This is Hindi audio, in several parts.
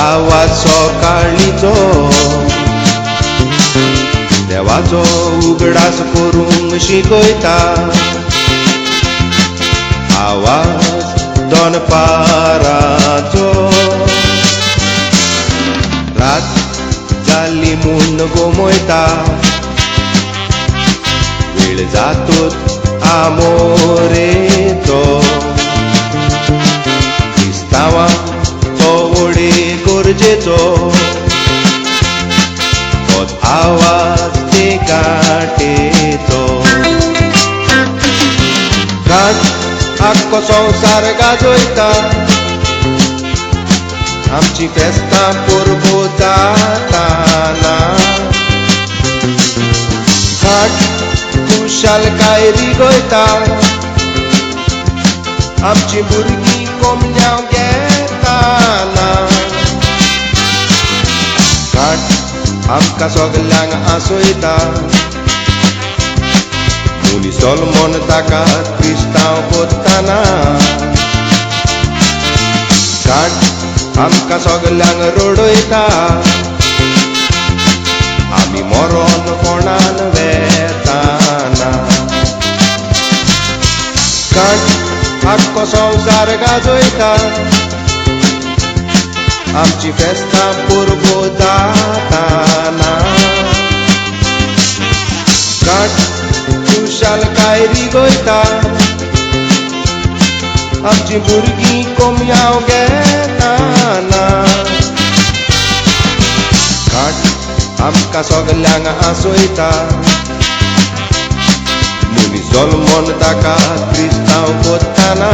आवाज सकाळीचो देवाचो उगडास करूंक शिकयता आवाज दनपाराचो रात जाली म्हूण गोमयता वेळ जातोच आमोरेचो क्रिस्तांवांक तो व्हडे गरजेचो तोच आवाज ते गांठेचो घाट आख्खो संवसार गाजयता आमची फेस्तां परबो जाताना घाट खुशालकाय रिगयता आमची भुरगीं कोमन्याव घेताना घाट आमकां सगल्यांक आसयता मुनी सोलमोन ताका क्रिस्तांव कोत्ताना घाट आमकां सगल्यांक रडयता आमी मरोन कोणान वेताना घाट आख्खो संवसार गाजयता आमची फेस्तां परबो जाताना घाट खुशालकाय रिगयता आमची भुरगीं कोमयाव घेताना घाट आमकां सगल्यांक आसयता मुनी सोलमोन ताका क्रिस्तांव कोत्ताना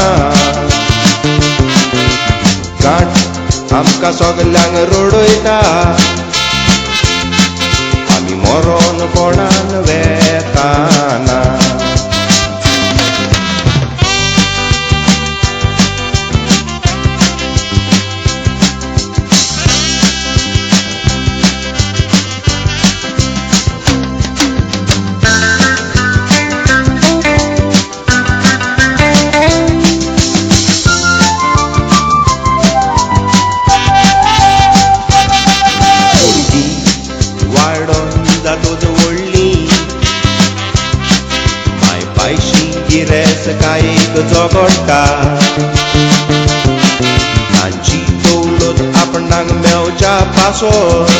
घाट आमकां सगल्यांक रडयता आमी मरोन कोणान वेताना जातोच व्हडली माय पायशी गिरेस्तकायेक झगडटा तांची दौलत आपणाक मेवच्या पासोर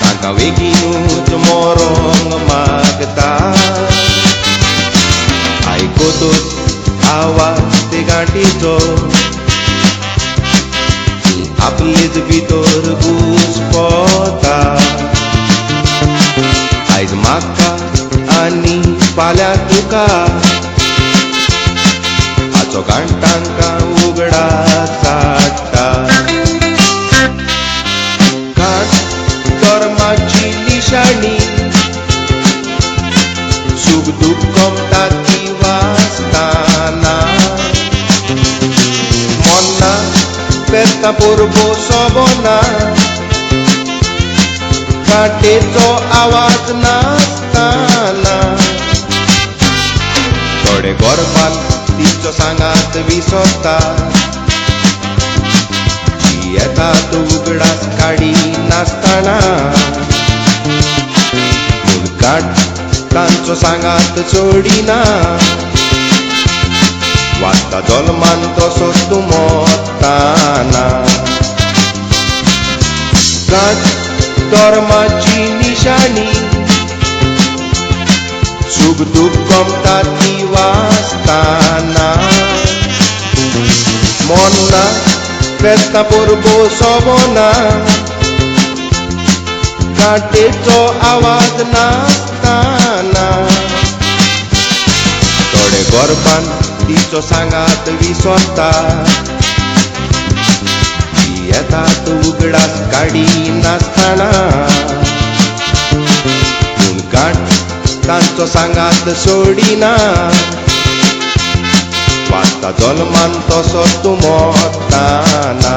तांकां बेगीनूच मरोंक मागता आयकतोच आवाज ते गांठीचो आपलेच भितर घुस्पता आयज म्हाका आनी फाल्यां तुका हाचो गांठ तांकां उगडास काडटा घाट कर्माची निशाणी सूख दूख कमता ती वाचताना मोन्ना फेस्तां परबो सोबना घाटेचो आवाज नासताना थोडे गोरपान तिचो सांगात विसरता जी येतात उगडास काडी नासताना पूण घाट तांचो सांगात सोडिना वाचता जल्मान तसोच तूं मोत्ताना घाट धर्माची निशाणी सूख दूख कमता ती वाचताना मोन्ना फेस्तां परबो सोबना घाटेचो आवाज नासताना थोडे गोरपान तिचो सांगात विसरता येतात उगडास काडी नासताना पूण घाट तांचो सांगात सोडिना वाचता जल्मान तसोच तूं मोत्ताना